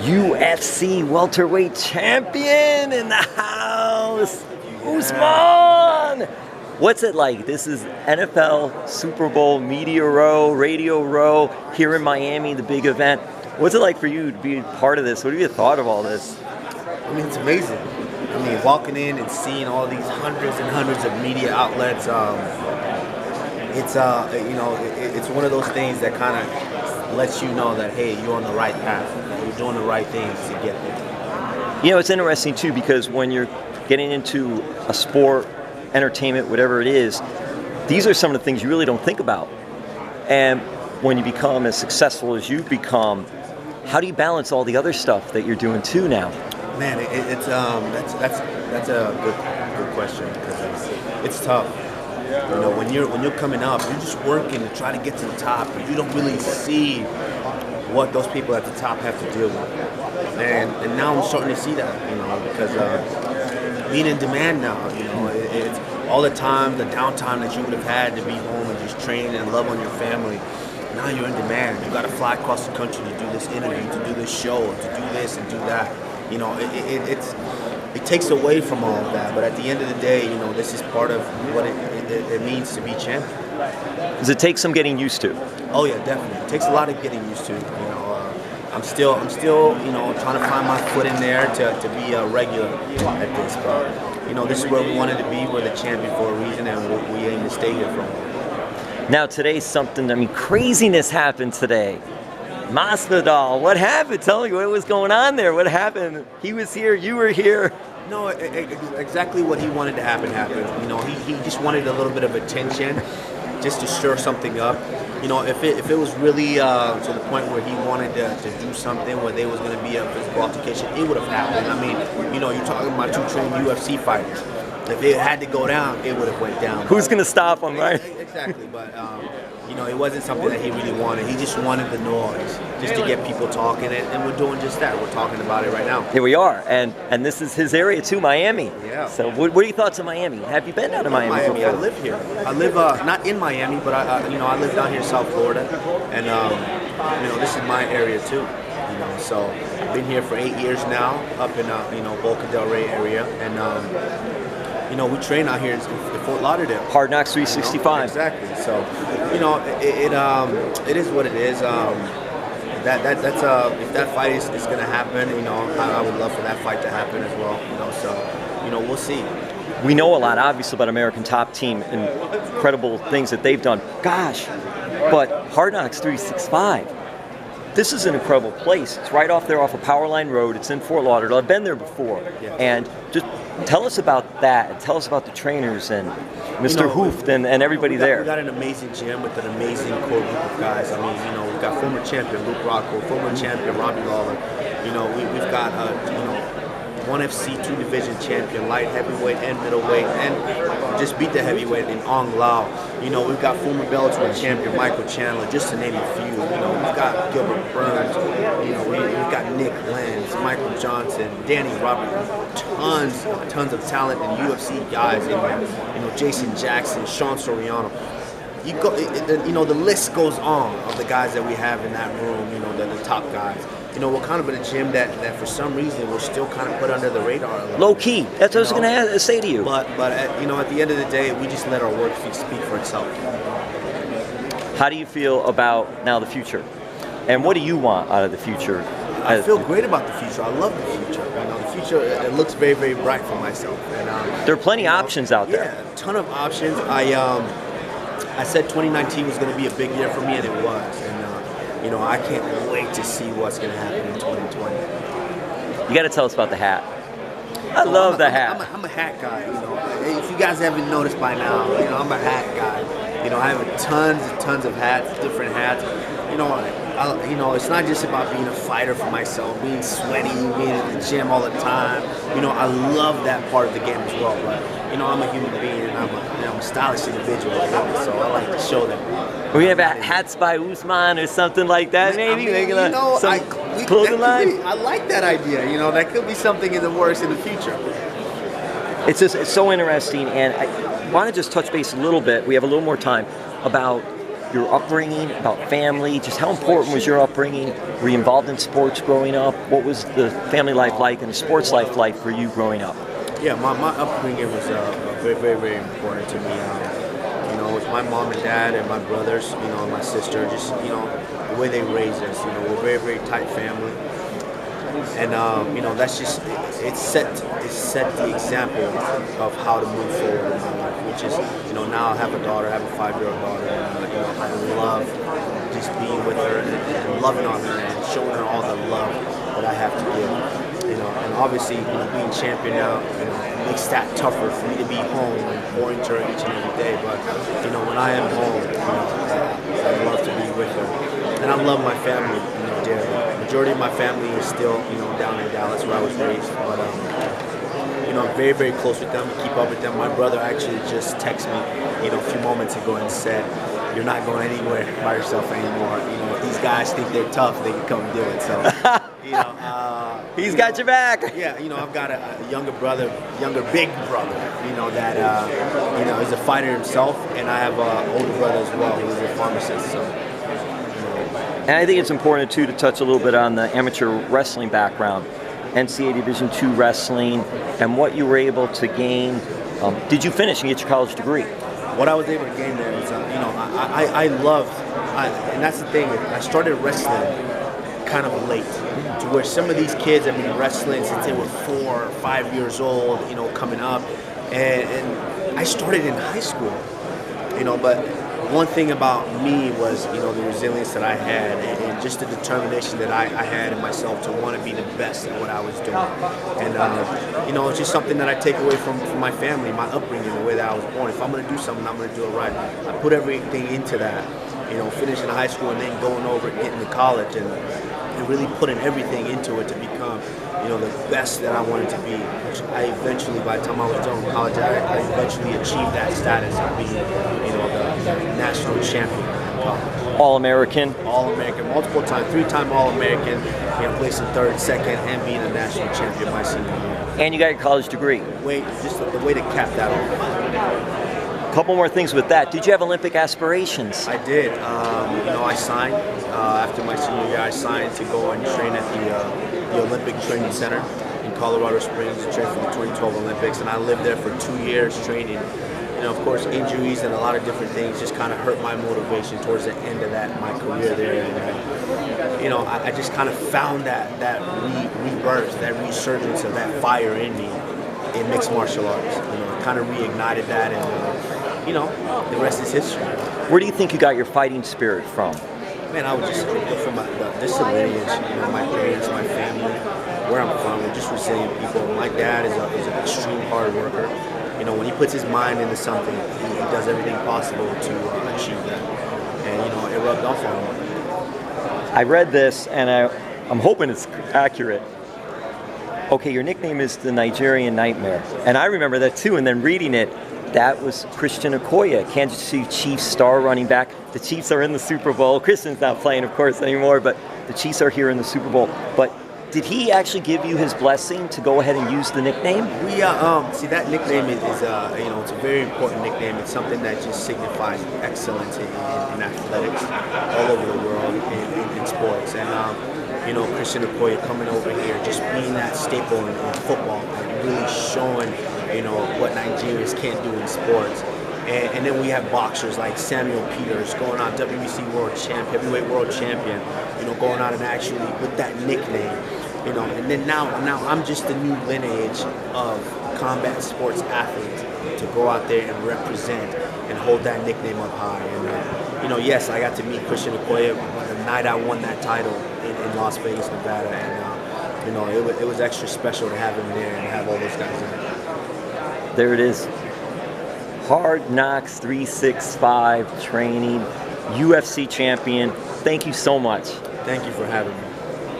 UFC welterweight champion in the house, Usman. What's it like? This is NFL Super Bowl Media Row, Radio Row here in Miami, the big event. What's it like for you to be part of this? What have you thought of all this? I mean, it's amazing. I mean, walking in and seeing all these hundreds and hundreds of media outlets, it's one of those things that kind of lets you know that, hey, you're on the right path. You're doing the right things to get there. You know, it's interesting too, because when you're getting into a sport, entertainment, whatever it is, these are some of the things you really don't think about. And when you become as successful as you've become, how do you balance all the other stuff that you're doing too now? Man, that's a good question, because it's tough. You know, when you're coming up, you're just working to try to get to the top, but you don't really see what those people at the top have to deal with. And now I'm starting to see that, you know, because being in demand now, you know, it's all the time, the downtime that you would have had to be home and just train and love on your family. Now you're in demand. You got to fly across the country to do this interview, to do this show, to do this and do that. You know, it takes away from all of that. But at the end of the day, you know, this is part of what it means to be champion. Does it take some getting used to? Oh yeah, definitely. It takes a lot of getting used to. You know, I'm still, you know, trying to find my foot in there to be a regular at this. But you know, this is where we wanted to be. We're the champion for a reason, and we aim to stay here for a while. Now today's something. I mean, craziness happened today. Masvidal, what happened? Tell me what was going on there. What happened? He was here. You were here. No, exactly what he wanted to happen happened. You know, he just wanted a little bit of attention, just to stir something up. You know, if it was really to the point where he wanted to do something where there was going to be a physical altercation, it would have happened. I mean, you know, you're talking about two trained UFC fighters. If it had to go down, it would have went down. Who's going to stop him, right? Exactly, but you know, it wasn't something that he really wanted. He just wanted the noise, just to get people talking, and we're doing just that. We're talking about it right now. Here we are, and this is his area too, Miami. Yeah. So what are your thoughts of Miami? Have you been down to Miami? Miami, I live here. I live not in Miami, but I live down here in South Florida, and you know, this is my area too. You know, so I've been here for 8 years now, up in you know, Boca Del Rey area, and you know, we train out here in Fort Lauderdale. Hard Knocks 365. You know? Exactly. So, you know, it is what it is. That's if that fight is going to happen, you know, I would love for that fight to happen as well. You know, so, you know, we'll see. We know a lot, obviously, about American Top Team and incredible things that they've done. Gosh, but Hard Knocks 365. This is an incredible place. It's right off there off of Powerline Road. It's in Fort Lauderdale. I've been there before. Yeah. And just tell us about that. And tell us about the trainers and Mr. Hooft and everybody there. We got an amazing gym with an amazing core group of guys. I mean, you know, we've got former champion Luke Rockhold, former champion Robbie Lawler. You know, we've got, you know, one FC 2 Division champion, light heavyweight and middleweight, and just beat the heavyweight in Ong Lau. You know, we've got former Bellator champion Michael Chandler, just to name a few. You know, we've got Gilbert Burns. You know, we've got Nick Lenz, Michael Johnson, Danny Roberts, tons of talent and UFC guys in there. You know, Jason Jackson, Sean Soriano. You know, the list goes on of the guys that we have in that room. You know, the top guys. You know, we're kind of in a gym that for some reason we're still kind of put under the radar a little low bit. key. That's what I was going to say to you. But you know, at the end of the day, we just let our work speak for itself. How do you feel about now the future? And what do you want out of the future? I feel great about the future. I love the future. You know, the future, it looks very, very bright for myself. And there are plenty of options out there. Yeah, a ton of options. I said 2019 was going to be a big year for me, and it was. And you know, I can't wait to see what's going to happen in 2020. You got to tell us about the hat. I love the hat. I'm a hat guy. You know, if you guys haven't noticed by now, you know, I'm a hat guy. You know, I have tons of hats, different hats. You know, it's not just about being a fighter for myself, being sweaty, being in the gym all the time. You know, I love that part of the game as well. But you know, I'm a human being, and I'm a stylish individual, so I like to show them. We have hats by Usman or something like that, maybe? I mean, clothing line? I like that idea. You know, that could be something in the works in the future. It's so interesting, and I want to just touch base a little bit. We have a little more time about your upbringing, about family. Just how important was your upbringing? Were you involved in sports growing up? What was the family life like and the sports life like for you growing up? Yeah, my upbringing was very, very, very important to me. It was my mom and dad and my brothers, and my sister, just, the way they raised us. We're a very, very tight family. And, that's just, it set the example of how to move forward in my life, which is, now I have a daughter, I have a 5-year-old daughter, and, I love just being with her and loving on her and showing her all the love that I have to give. And obviously, being champion now, makes that tougher for me to be home and pouring to her each and every day. But, when I am home, I love to be with her. And I love my family, dearly. The majority of my family is still, down in Dallas where I was raised. But, I'm very, very close with them, keep up with them. My brother actually just texted me, a few moments ago and said, "You're not going anywhere by yourself anymore. If these guys think they're tough, they can come and do it." So, he's got your back. Yeah, I've got a younger big brother, that, is a fighter himself, and I have an older brother as well who's a pharmacist. So. And I think it's important too to touch a little bit on the amateur wrestling background, NCAA Division II wrestling, and what you were able to gain. Did you finish and get your college degree? What I was able to gain there is, I loved, and that's the thing. I started wrestling kind of late, to where some of these kids have been wrestling since they were 4 or 5 years old, coming up, and I started in high school, but one thing about me was, the resilience that I had and just the determination that I had in myself to want to be the best at what I was doing. And, it's just something that I take away from my family, my upbringing, the way that I was born. If I'm going to do something, I'm going to do it right. I put everything into that, finishing high school and then going over and getting to college and really putting everything into it to become, the best that I wanted to be, which I eventually, by the time I was done with college, I eventually achieved that status of being, the national champion. All-American? All-American, multiple times, 3-time All-American, placing 3rd, 2nd, and being a national champion my senior year. And you got your college degree? Just the way to cap that off. A couple more things with that. Did you have Olympic aspirations? I did. I signed, after my senior year, I signed to go and train at the Olympic Training Center in Colorado Springs to train for the 2012 Olympics, and I lived there for 2 years training. Of course, injuries and a lot of different things just kind of hurt my motivation towards the end of my career there. And, I just kind of found that rebirth, that resurgence of that fire in me in mixed martial arts. Kind of reignited that, and, the rest is history. Where do you think you got your fighting spirit from? Man, I would just from this lineage, my parents, my family, where I'm from, we're just resilient people. My dad is an extreme hard worker. When he puts his mind into something, he does everything possible to achieve that. And, it rubbed off on me. I read this, and I'm hoping it's accurate. Okay, your nickname is the Nigerian Nightmare. And I remember that too, and then reading it, that was Christian Okoye, Kansas City Chiefs star running back. The Chiefs are in the Super Bowl. Christian's not playing, of course, anymore, but the Chiefs are here in the Super Bowl. But did he actually give you his blessing to go ahead and use the nickname? See, that nickname is it's a very important nickname. It's something that just signifies excellence in athletics all over the world in sports. And, Christian Okoye coming over here, just being that staple in football and really showing, what Nigerians can't do in sports. And then we have boxers like Samuel Peters going on WBC world champion, heavyweight world champion, going out and actually with that nickname, and then now I'm just the new lineage of combat sports athletes to go out there and represent and hold that nickname up high. And, yes, I got to meet Christian Okoye the night I won that title in Las Vegas, Nevada, and, it was extra special to have him there and have all those guys there. There it is. Hard Knocks 365 training, UFC champion. Thank you so much. Thank you for having me.